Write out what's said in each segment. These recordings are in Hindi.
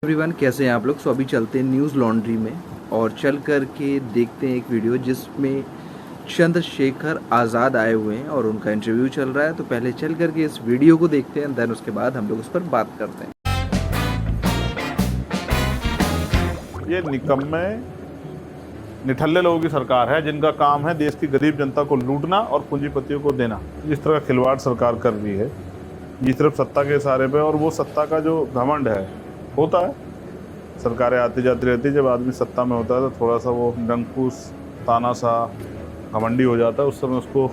एवरीवन, कैसे हैं आप लोग। सो अभी चलते हैं न्यूज़ लॉन्ड्री में और चल कर के देखते हैं एक वीडियो जिसमें चंद्रशेखर आज़ाद आए हुए हैं और उनका इंटरव्यू चल रहा है। तो पहले चल कर के इस वीडियो को देखते हैं, देन उसके बाद हम लोग उस पर बात करते हैं। ये निकम्मे निठल्ले लोगों की सरकार है जिनका काम है देश की गरीब जनता को लूटना और पूंजीपतियों को देना। जिस तरह का खिलवाड़ सरकार कर रही है, ये सिर्फ सत्ता के सहारे पे, और वो सत्ता का जो घमंड है होता है। सरकारें आती जाती रहती है, जब आदमी सत्ता में होता है तो थोड़ा सा वो निरंकुश ताना सा घमंडी हो जाता है। उस समय उसको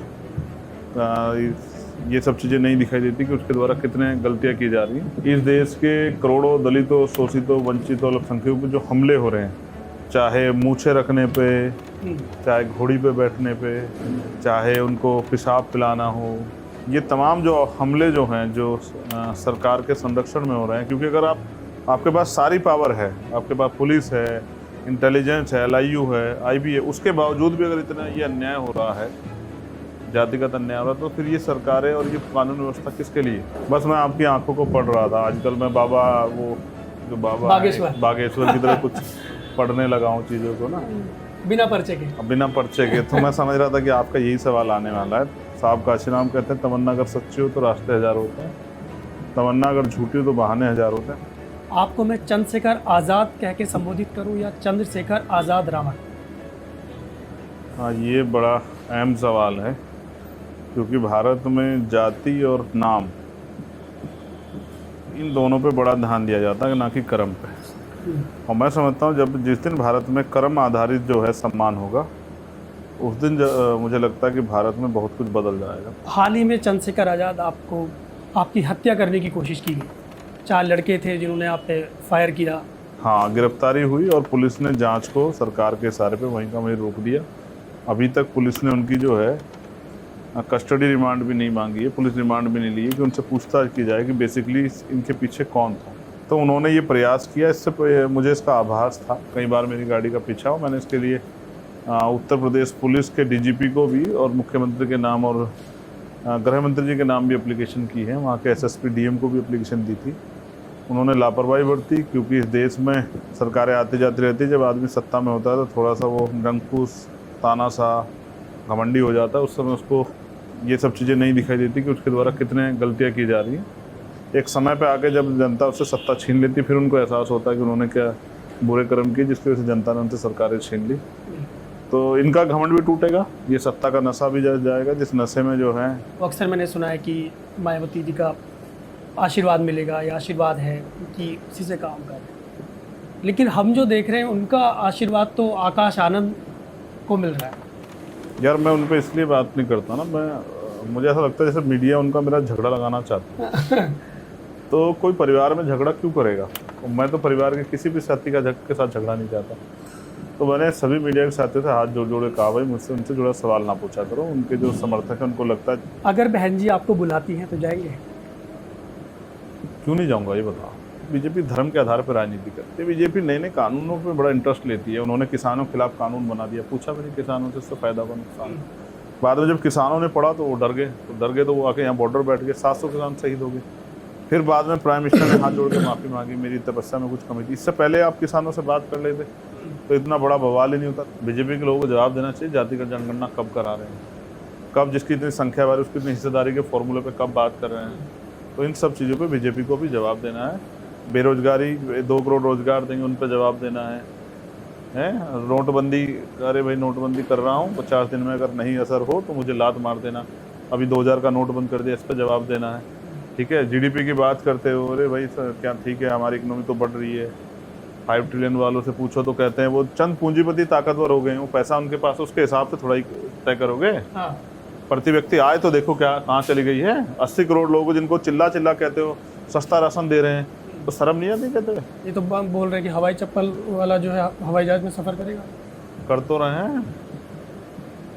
ये सब चीज़ें नहीं दिखाई देती कि उसके द्वारा कितने गलतियाँ की जा रही हैं। इस देश के करोड़ों दलितों, शोषितों, वंचितों, अल्पसंख्यकों पर जो हमले हो रहे हैं, चाहे मूछें रखने पे, चाहे घोड़ी पे बैठने पे, चाहे उनको पेशाब पिलाना हो, ये तमाम जो हमले जो हैं जो सरकार के संरक्षण में हो रहे हैं। क्योंकि अगर आपके पास सारी पावर है, आपके पास पुलिस है, इंटेलिजेंस है, LIU है, IB है, उसके बावजूद भी अगर इतना ये अन्याय हो रहा है, जातिगत अन्याय हो रहा है, तो फिर ये सरकारें और ये कानून व्यवस्था किसके लिए। बस मैं आपकी आंखों को पढ़ रहा था आजकल। मैं बाबा बागेश्वर की तरह कुछ पढ़ने लगा हूँ चीज़ों को ना, बिना पर्चे के। तो मैं समझ रहा था कि आपका यही सवाल आने वाला है। साहब काशी नाम कहते हैं, तमन्ना अगर सच्ची हो तो रास्ते हजार होते हैं, तमन्ना अगर झूठी हो तो बहाने हजार होते हैं। आपको मैं चंद्रशेखर आज़ाद कह के संबोधित करूं या चंद्रशेखर आज़ाद रावण? हाँ, ये बड़ा अहम सवाल है, क्योंकि भारत में जाति और नाम, इन दोनों पे बड़ा ध्यान दिया जाता है, ना कि कर्म पे। और मैं समझता हूँ जब जिस दिन भारत में कर्म आधारित जो है सम्मान होगा, उस दिन मुझे लगता है कि भारत में बहुत कुछ बदल जाएगा। हाल ही में चंद्रशेखर आज़ाद आपकी हत्या करने की कोशिश की गई। 4 लड़के थे जिन्होंने आप पे फायर किया। हाँ, गिरफ्तारी हुई और पुलिस ने जांच को सरकार के इशारे पे वहीं का वहीं रोक दिया। अभी तक पुलिस ने उनकी जो है कस्टडी रिमांड भी नहीं मांगी है, पुलिस रिमांड भी नहीं ली है कि उनसे पूछताछ की जाए कि बेसिकली इनके पीछे कौन था। तो उन्होंने ये प्रयास किया, इससे मुझे इसका आभास था। कई बार मेरी गाड़ी का पीछा हो, मैंने इसके लिए उत्तर प्रदेश पुलिस के DGP को भी और मुख्यमंत्री के नाम और गृह मंत्री जी के नाम भी एप्लीकेशन की है। वहाँ के SSP DM को भी एप्लीकेशन दी थी। उन्होंने लापरवाही बरती, क्योंकि इस देश में सरकारें आती जाती रहती है, जब आदमी सत्ता में होता है तो थोड़ा सा वो निरंकुश ताना सा घमंडी हो जाता है। उस समय उसको ये सब चीज़ें नहीं दिखाई देती कि उसके द्वारा कितने गलतियाँ की जा रही हैं। एक समय पे आके जब जनता उससे सत्ता छीन लेती, फिर उनको एहसास होता है कि उन्होंने क्या बुरे कर्म किए जिसकी वजह से जनता ने उनसे सरकारें छीन ली। तो इनका घमंड भी टूटेगा, ये सत्ता का नशा भी जाएगा, जिस नशे में जो है। अक्सर मैंने सुना है कि मायावती जी का आशीर्वाद मिलेगा या आशीर्वाद है कि उसी से काम कर, लेकिन हम जो देख रहे हैं उनका आशीर्वाद तो आकाश आनंद को मिल रहा है। यार, मैं उन पर इसलिए बात नहीं करता ना, मुझे ऐसा लगता है जैसे मीडिया उनका मेरा झगड़ा लगाना चाहता है। तो कोई परिवार में झगड़ा क्यों करेगा। मैं तो परिवार के किसी भी साथी के साथ झगड़ा नहीं चाहता। तो मैंने सभी मीडिया के साथियों से हाथ जोड़ जोड़ के कहा, भाई मुझसे उनसे जुड़ा सवाल ना पूछा करो। उनके जो समर्थक हैं उनको लगता है। अगर बहन जी आपको बुलाती हैं तो जाएंगे? क्यों नहीं जाऊँगा, ये बताओ। बीजेपी धर्म के आधार पर राजनीति करती है। बीजेपी नए नए कानूनों पे बड़ा इंटरेस्ट लेती है। उन्होंने किसानों के खिलाफ कानून बना दिया, पूछा भी नहीं किसानों से इससे फ़ायदा हुआ नुकसान। बाद में जब किसानों ने पढ़ा तो वो डर गए तो वो आके यहाँ बॉर्डर बैठ गए, 700 किसान शहीद हो गए। फिर बाद में प्राइम मिनिस्टर ने हाथ जोड़ के माफ़ी मांगी, मेरी तपस्या में कुछ कमी थी। इससे पहले आप किसानों से बात कर लेते तो इतना बड़ा बवाल ही नहीं होता। बीजेपी के लोगों को जवाब देना चाहिए, जातिगत जनगणना कब करा रहे हैं, कब जिसकी इतनी संख्या बार उसकी इतनी हिस्सेदारी के फॉर्मूले पे कब बात कर रहे हैं। तो इन सब चीज़ों पे बीजेपी को भी जवाब देना है। बेरोजगारी, 2 करोड़ रोजगार देंगे, उन पर जवाब देना है। नोटबंदी, अरे भाई नोटबंदी कर रहा हूँ, 50 दिन में अगर नहीं असर हो तो मुझे लात मार देना। अभी 2000 का नोट बंद कर दिया, इस पर जवाब देना है। ठीक है, GDP की बात करते हो, अरे भाई सर क्या ठीक है, हमारी इकोनॉमी तो बढ़ रही है। 5 ट्रिलियन वालों से पूछो तो कहते हैं वो चंद पूंजीपति ताकतवर हो गए, वो पैसा उनके पास, उसके हिसाब से थोड़ा ही तय करोगे। हाँ। प्रति व्यक्ति आए तो देखो क्या कहाँ चली गई है। 80 करोड़ लोग जिनको चिल्ला चिल्ला कहते हो सस्ता राशन दे रहे हैं, तो शर्म नहीं आती कहते? ये तो बोल रहे हैं कि हवाई चप्पल वाला जो है हवाई जहाज में सफ़र करेगा। कर तो रहे हैं,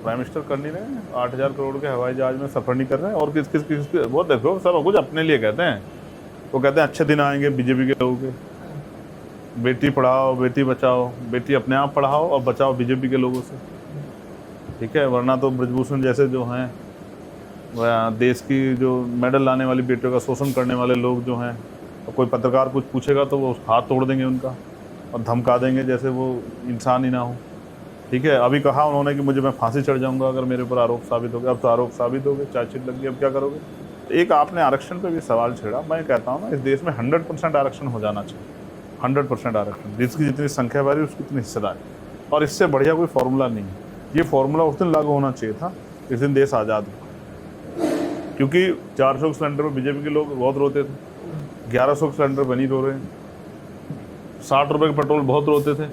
प्राइम मिनिस्टर कर नहीं रहे हैं। 8000 करोड़ के हवाई जहाज में सफ़र नहीं कर रहे हैं। और किस वो देखो, सब कुछ अपने लिए कहते हैं। वो कहते हैं अच्छे दिन आएंगे बीजेपी के लोगों के, बेटी पढ़ाओ बेटी बचाओ, बेटी अपने आप पढ़ाओ और बचाओ बीजेपी के लोगों से। ठीक है, वरना तो ब्रजभूषण जैसे जो हैं, देश की जो मेडल लाने वाली बेटियों का शोषण करने वाले लोग जो हैं, तो कोई पत्रकार कुछ पूछेगा तो वो हाथ तोड़ देंगे उनका और धमका देंगे जैसे वो इंसान ही ना हो। ठीक है, अभी कहा उन्होंने कि मुझे मैं फांसी चढ़ जाऊंगा अगर मेरे ऊपर आरोप साबित हो गया। अब तो आरोप साबित हो गए, चार्जशीट लग गई, अब क्या करोगे? एक आपने आरक्षण पे भी सवाल छेड़ा। मैं कहता हूँ ना, इस देश में 100% आरक्षण हो जाना चाहिए, 100% आरक्षण। जिसकी जितनी संख्या बढ़ी उसकी उतनी हिस्सेदारी, और इससे बढ़िया कोई फार्मूला नहीं है। ये फार्मूला उस दिन लागू होना चाहिए था जिस दिन देश आज़ाद हुआ, क्योंकि 400 सिलेंडर पर बीजेपी के लोग बहुत रोते थे, 1100 सिलेंडर पर नहीं रो रहे हैं, 60 रुपये का पेट्रोल बहुत रोते थे,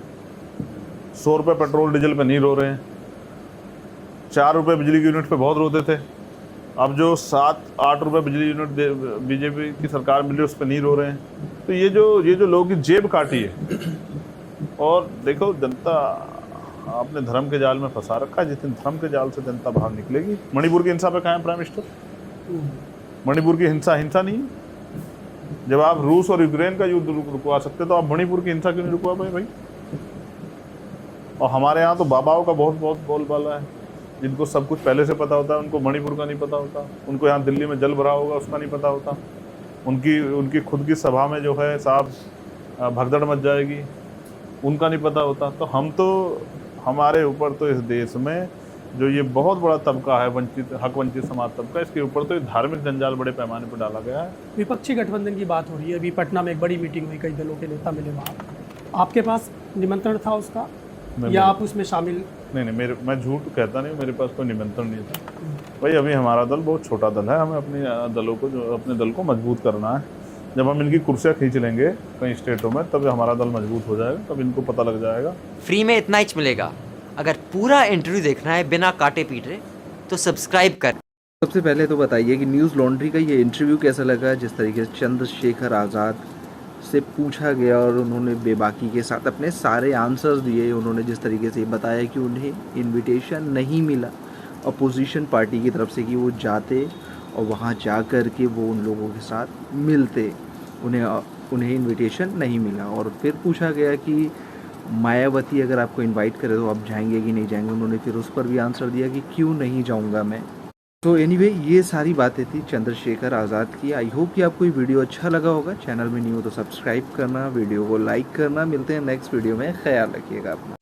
100 रुपये पेट्रोल डीजल पे नहीं रो रहे हैं, 4 रुपये बिजली की यूनिट पे बहुत रोते थे। अब जो 7-8 रुपये बिजली यूनिट बीजेपी की सरकार मिली उस पर नहीं रो रहे हैं। तो ये जो लोगों की जेब काटी है। और देखो, जनता आपने धर्म के जाल में फंसा रखा है। जिस दिन धर्म के जाल से जनता बाहर निकलेगी। मणिपुर की हिंसा पे कहाँ है प्राइम मिनिस्टर? मणिपुर की हिंसा नहीं है। जब आप रूस और यूक्रेन का युद्ध रुकवा सकते तो आप मणिपुर की हिंसा क्यों नहीं रुकवा पाए भाई? और हमारे यहाँ तो बाबाओं का बहुत बोलबाला है, जिनको सब कुछ पहले से पता होता है। उनको मणिपुर का नहीं पता होता, उनको यहाँ दिल्ली में जल भरा होगा उसका नहीं पता होता, उनकी खुद की सभा में जो है साहब भगदड़ मच जाएगी, उनका नहीं पता होता। तो हमारे ऊपर तो इस देश में जो ये बहुत बड़ा तबका है वंचित समाज तबका, इसके ऊपर तो धार्मिक जंजाल बड़े पैमाने पर डाला गया है। विपक्षी गठबंधन की बात हो रही है। अभी पटना में एक बड़ी मीटिंग हुई, कई दलों के नेता मिले वहाँ। आपके पास निमंत्रण था उसका या आप उसमें शामिल? नहीं, मैं झूठ कहता नहीं, मेरे पास कोई निमंत्रण नहीं था भाई। अभी हमारा दल बहुत छोटा दल है, हमें अपने दल को मजबूत करना है। जब हम इनकी कुर्सियाँ खींच लेंगे कई स्टेटों में, तब हमारा दल मजबूत हो जाएगा, तब इनको पता लग जाएगा। फ्री में इतना ही मिलेगा। अगर पूरा इंटरव्यू देखना है बिना काटे पीटे तो सब्सक्राइब कर। सबसे पहले तो बताइए कि न्यूज़ लॉन्ड्री का ये इंटरव्यू कैसा लगा, जिस तरीके से चंद्रशेखर आज़ाद से पूछा गया और उन्होंने बेबाकी के साथ अपने सारे आंसर्स दिए। उन्होंने जिस तरीके से बताया कि उन्हें इनविटेशन नहीं मिला अपोजिशन पार्टी की तरफ से कि वो जाते और वहाँ जा कर के वो उन लोगों के साथ मिलते, उन्हें इनविटेशन नहीं मिला। और फिर पूछा गया कि मायावती अगर आपको इनवाइट करे तो आप जाएंगे कि नहीं जाएंगे। उन्होंने फिर उस पर भी आंसर दिया कि क्यों नहीं जाऊंगा मैं। तो एनीवे ये सारी बातें थी चंद्रशेखर आज़ाद की। आई होप कि आपको ये वीडियो अच्छा लगा होगा। चैनल में न्यू हो तो सब्सक्राइब करना, वीडियो को लाइक करना। मिलते हैं नेक्स्ट वीडियो में, ख्याल रखिएगा अपना।